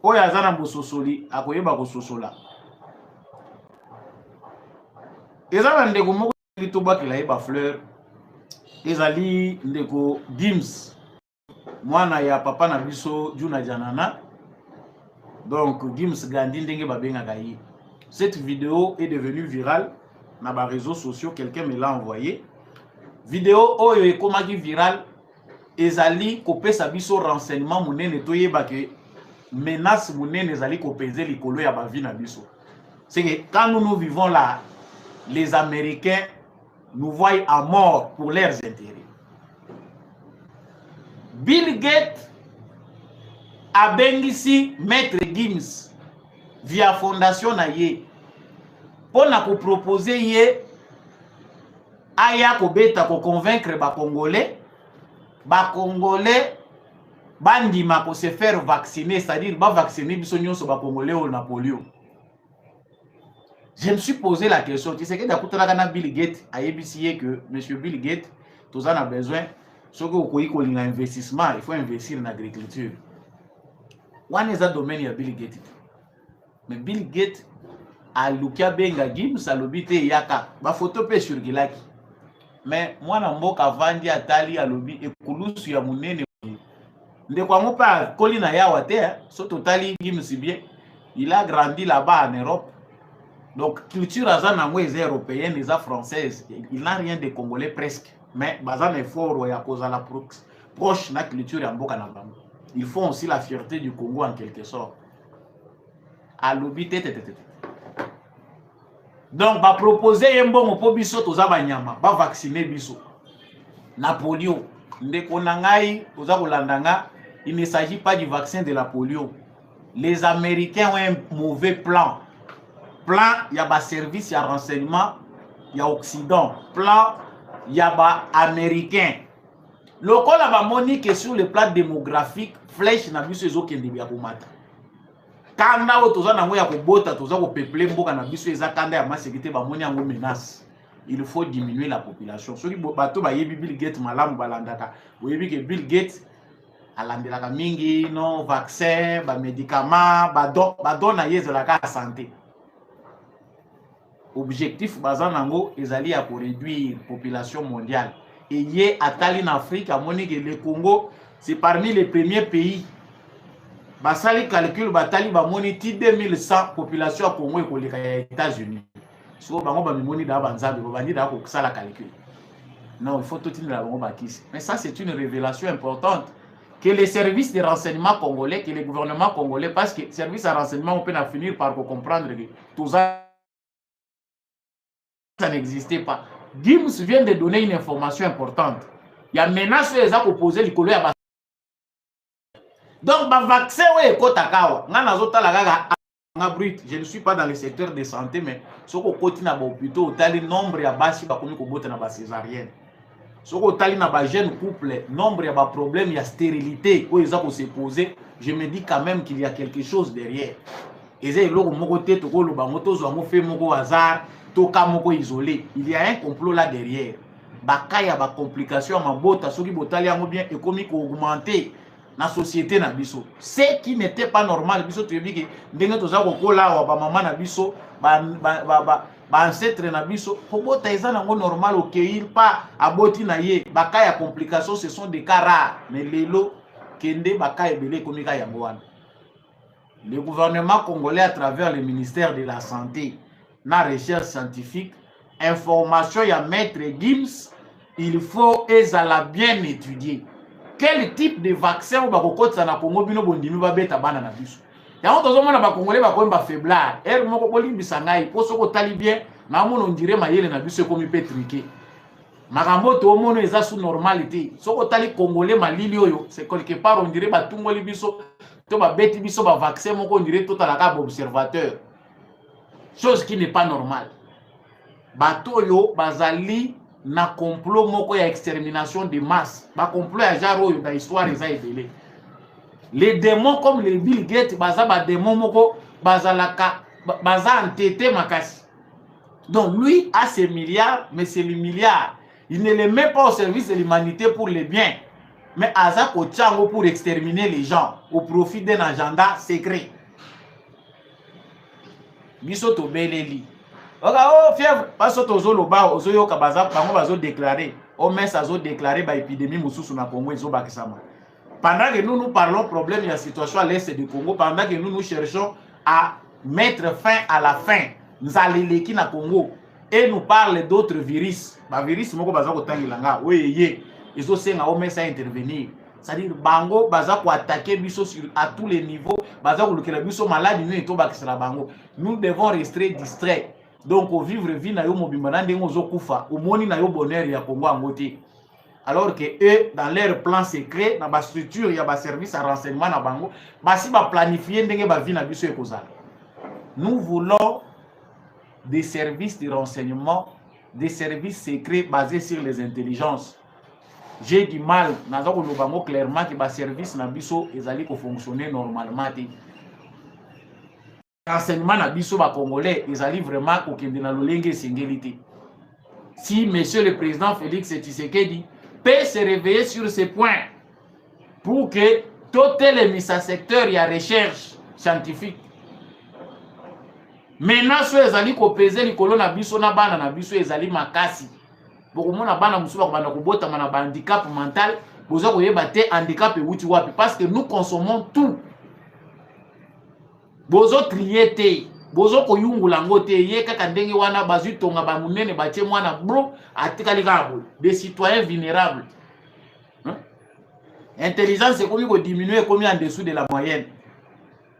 oyo azana bososoli akoyeba ko sosola ezala ndeko moko litoba kila yeba fleur ezali ndeko Gims mwana ya papa na biso Juna Janana. Donc, Gims Gandhi ndenge babenga gayi. Cette vidéo est devenue virale dans les réseaux sociaux. Quelqu'un me l'a envoyé. Vidéo oyo ekomaki virale. Ezali kopé sabiso renseignement munene toyeba ke menace munene ezali kopézer likolo ya bavi na biso. C'est que quand nous vivons là, les Américains nous voient à mort pour leurs intérêts. Bill Gates abengisi Maître Gims via fondation na ye pour na ko proposer ye aya kobeta ko convaincre ba Congolais bandima ko se faire vacciner, c'est-à-dire ba vacciner biso nyonso ba Congolais au na polio. Je me suis posé la question, tu sais que d'akutala kana Bill Gates a ébisié que monsieur Bill Gates tous en a besoin, ce que vous ko investissement, il faut investir en agriculture. One is a domaine ya Bill Gates. Mais Bill Gates a lukia benga Gims a lobité yaka ba photo pe sur gilaki. Mais moi na mboka vandi atali a lobi ekulusu ya munene de quoi mon père Colina Yawate so totali Gims bien, il a grandi là-bas en Europe. Donc culture azana mwe européenne et française, il n'a rien de congolais presque. Mais bazan est fort ya cause la proche na culture ya mboka na bango. Ils font aussi la fierté du Congo en quelque sorte. À l'obité. Donc, va proposer un bon po biso toza banyama, va vacciner biso. Na polio. Ndeko nangai, toza kolandanga, il ne s'agit pas du vaccin de la polio. Les Américains ont un mauvais plan. Plan, il y a ba service, il y a renseignement, il y a Occident. Plan, il y a ba américain. Le col a monique sur le plan démographique, flèche na biso ezo kende bia komata. Kanda o toza na ngoya ko bota toza ko peupler mboka na biso eza kanda ya masécurité ba moni yango menace. Il faut diminuer la population. Soki bato ba yebi Bill Gates malamu balandaka. Bo yebi ke Bill Gates alandelaka mingi non vaccin, ba médicament, ba don na yezela ka santé. Objectif bazan nango ezali ya ko réduire population mondiale. Et hier, Atali en Afrique, à Monique et le Congo, c'est parmi les premiers pays. Basali calcul, Batali, Bamoniti, 2100 population à Congo et les États-Unis. Si vous avez moni d'Abanzabi, vous avez dit ça la calcul. Non, il faut tout tenir la bombe. Mais ça, c'est une révélation importante. Que les services de renseignement congolais, que les gouvernements congolais, parce que les services de renseignement, on peut finir par comprendre que tout ça n'existait pas. Gims vient de donner une information importante. Il y a menace les a opposés du colo ya. Donc, le vaccin, oui, je ne suis pas dans le secteur de santé, mais ce qu'on continue à l'hôpital, le nombre de basi na césarienne. Ce qu'on tali na jeune couple, nombre de problèmes, il y a stérilité, où ils ont se poser, je me dis quand même qu'il y a quelque chose derrière. Et c'est là où mon côté, tout le monde fait mon hasard. Isolé. Il y a un complot là derrière. Bakaya ba complication ma bota soki botali yango bien économique augmenter na société na biso. Ce qui n'était pas normal biso tu dis que ndenge toza kokola wa ba mama na biso ba ancêtre na biso ko bota eza nango normal okeir pas aboti na ye bakaya complication ce sont des cas rares mais lelo kende bakaya belé komika yango wana. Le gouvernement congolais à travers le ministère de la santé na recherche scientifique, information ya maître Gims, il faut ezala bien étudier. Quel type de vaccin ou bakokotsa na Congo bino bondimi ba beta bana na biso. Yango tozomona ba Congolais ba koyemba faiblard. Er moko bolimbisa ngai po soko tali bien na mono ndire mayele na biso komi petriqué. Makambo to mono eza sous normalité. Soko tali Congolais malili oyo, c'est quelque part on dirait ba tungoli biso to ba beti biso ba vaccin moko on dirait totalaka ba observateur. Chose qui n'est pas normale. Batoyo bazali na complot moko ya extermination de masse. Ba complot ya jaro yo da histoire eza ebele. Les démons comme les Bill Gates baza ba démons moko bazalaka baza entêté makasi. Donc lui a ses milliards, mais c'est les milliards. Il ne les met pas au service de l'humanité pour les biens, mais aza ko tchango pour exterminer les gens au profit d'un agenda secret. Biso to beleli. Oka oh fièvre, paso to zo loba ozo yoka baza bango bazo déclarer. O mes azo déclarer ba épidémie mususu na Congo ezo bakisama. Pendant que nous parlons problème et la situation à l'est du Congo, pendant que nous cherchons à mettre fin à la faim, nous allons qui na Congo et nous parle d'autres virus. Ba virus moko baza ko tangilanga. Oui yé, ezo senga o mes à intervenir. C'est-à-dire bango baza ko attaquer biso à tous les niveaux. Nous devons rester distraits. Donc, au vivre vie na yo mobimana ndengo zo kufa, au moni na yo bonheur ya Congo angote. Alors que eux, dans leur plan secret, dans la structure, il y a un service à renseignement na bango, basi ba planifier ndenge ba vie na biso ekozala. Nous voulons des services de renseignement des services secrets basés sur les intelligences. J'ai du mal, clairement que les services nabiso ezali ko fonctionner normalement. L'enseignement nabiso ba congolais ezali vraiment kokende na lolenge singélité. Si monsieur le président Félix Tshisekedi peut se réveiller sur ces points pour que tout les mis à secteur il y a recherche scientifique. Maintenant so ezali ko peser likolo na biso na bana na biso ezali makasi. Bokomona bana musuba ko bana kobota mana ba handicap mental, boza ko yeba te handicap e wuti wapi parce que nous consommons tout. Bozo trier te, bozo ko yungula ngote ye kaka ndenge wana bazui tonga ba munene ba tie mwana bro atikali kabo des citoyens vulnérables. Intelligence c'est comme ko diminuer comme en dessous de la moyenne.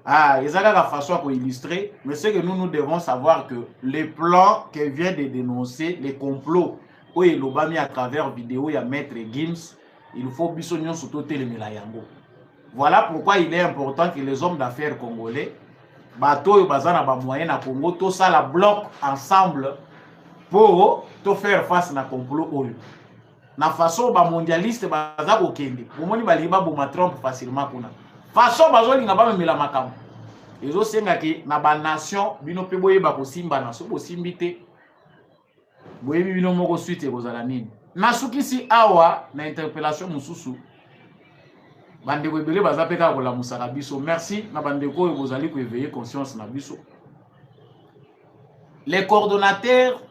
Ah, ils ont la façon pour illustrer, mais c'est que nous devons savoir que les plans qu'elle vient de dénoncer, les complots, où il a mis à travers vidéo, il y a Maître Gims, il faut bisognon surtout les Melayango. Voilà pourquoi il est important que les hommes d'affaires congolais, bateau et bazana ba moyen à Congo, tout ça la bloque ensemble pour tout faire face à complot oyo. Na façon ba mondialiste baza ko kende. Bomoni ba liba bo Trump facilement kuna. Façon bazolinga ba memela makambo. Ezo senga ki na ba nation bino pe boyeba ko simba na so bo simbite. Boyebi bino moko suite kozala nini. Nasukisi awa na interpellation mususu. Bande ko ebele baza peka ko la musaka biso. Merci na bande ko kozali ko éveiller conscience na biso. Les coordonnateurs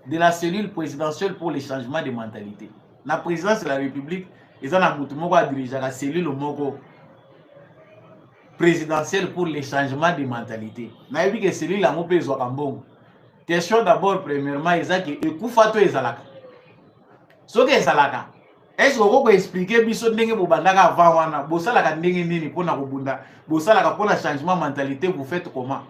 de la cellule présidentielle pour le changement de mentalité. La présidence de la République, ils ont dirigé la cellule présidentielle pour le changement de mentalité. Na yebi que cellule la mope ezwa kambongo. Question d'abord premièrement ezaki ekufato ezalaka. Soki ezalaka. Est-ce qu'on peut expliquer biso ndenge bobandaka avant wana bosalaka ndenge nini pona kobunda bosalaka pona changement de mentalité vous faites comment?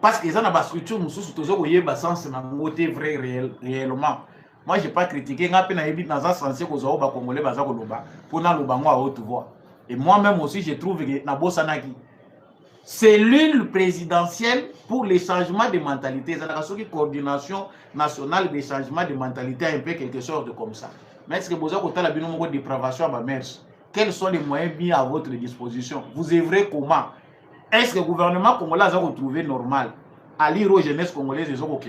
Parce que ça n'a pas structure mususu tozo koyeba sens na ngote vrai réellement. Moi j'ai pas critiqué ngape na yebi dans un sens que zo ba congolais baza ko loba pona loba ngo a haute voix. Et moi-même aussi je trouve que na bosanaki cellule présidentielle pour les changements de mentalité, ça a une coordination nationale des changements de mentalité un peu quelque chose de comme ça. Mais est-ce que vous avez la binomo de dépravation à ma mère? Quels sont les moyens mis à votre disposition? Vous œuvrez comment? Est-ce que le gouvernement congolais a retrouvé normal à lire aux jeunesses congolaises les autres?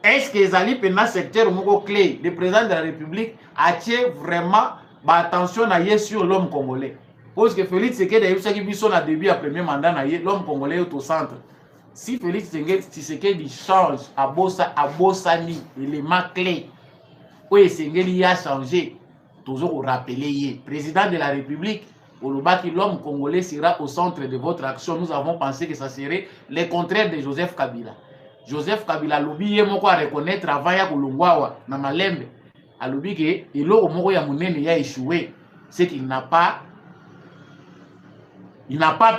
Est-ce que les alliés pendant secteur clé, le président de la République a vraiment attention à sur l'homme congolais? Parce que Félix Tshisekedi a eu ça qui vit son début à premier mandat, l'homme congolais est au centre. Si Félix Tshisekedi change à Bossani, l'élément clé, oui, Tshisekedi a changé, toujours rappeler, président de la République, l'homme congolais sera au centre de votre action. Nous avons pensé que ça serait le contraire de Joseph Kabila. Joseph Kabila lobby moko à reconnaître avant ya kolongwa na malembe. A lobby que eloko moko ya munene ya échoué, c'est qu'il n'a pas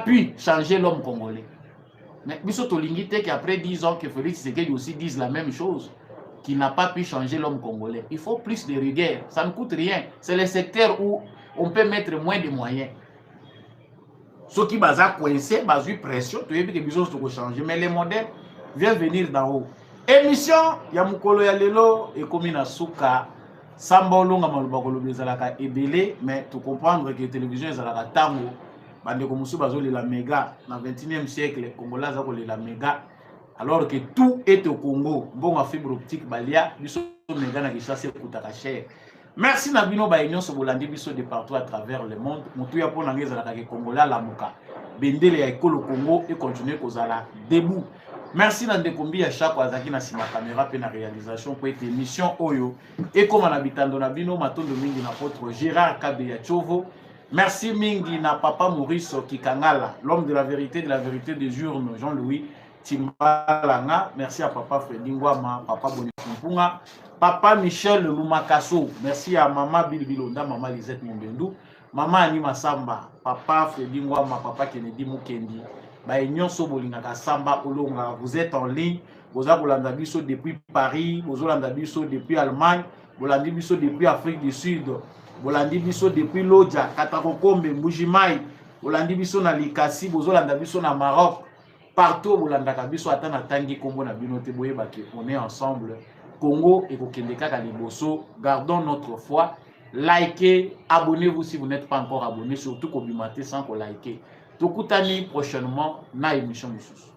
pu changer l'homme congolais. Mais biso tolingi te qu'après 10 ans que Félix Tshisekedi aussi dise la même chose, qu'il n'a pas pu changer l'homme congolais. Il faut plus de rigueur, ça ne coûte rien. C'est le secteur où on peut mettre moins de moyens. Ceux qui baza coincé, baza pression, tu veux que biso to changer, mais les modèles viennent venir d'en haut. Émission ya mukolo ya lelo et comme na suka samba olonga maluba kolobe zalaka ebele, mais tu comprendre que la télévision ezalaka tango bande ko musu bazo la méga na 21e siècle congolais za ko la méga alors que tout est au Congo. Bon en fibre optique balia biso méga na kishasa kutaka cher. Merci Nabino Baïnion Sobolandi biso de partout à travers le monde. Mutuya pour l'anglaise la Congolais la Muka. Bendele ya école Congo et continuer kozala debout. Merci Nandekombi à chaque fois qui na sima caméra pe na réalisation pour cette émission Oyo. Et comme on habite dans Nabino Matondo Mingi na votre Gérard Kabeya Chovo. Merci Mingi na Papa Maurice Kikangala, l'homme de la vérité des urnes, Jean-Louis Timbalanga. Merci à Papa Freddy Ngwama, Papa Bonifunga. Papa Michel Lumakaso, merci à Maman Bilbilonda, Maman Lisette Mombendou, Maman Anima Samba, Papa Freddy Ngwama, Papa Kennedy Mukendi, Baïnion Sobolingaka Samba Olonga, vous êtes en ligne, vous avez Bolanda Bisso depuis Paris, vous avez Bisso depuis Allemagne, vous avez Bisso depuis Afrique du Sud, vous avez Bisso depuis Lodja, Katakokombe, Mbujimai, vous avez Bisso na Likasi, vous avez Bisso na Maroc, partout au landaka biso atana tangi kombo na bino te boye baki on est ensemble Congo et kokende kaka liboso. Gardons notre foi. Likez, abonnez-vous si vous n'êtes pas encore abonné, surtout Kobimate sans ko liker. Tokutani prochainement na émission Missus.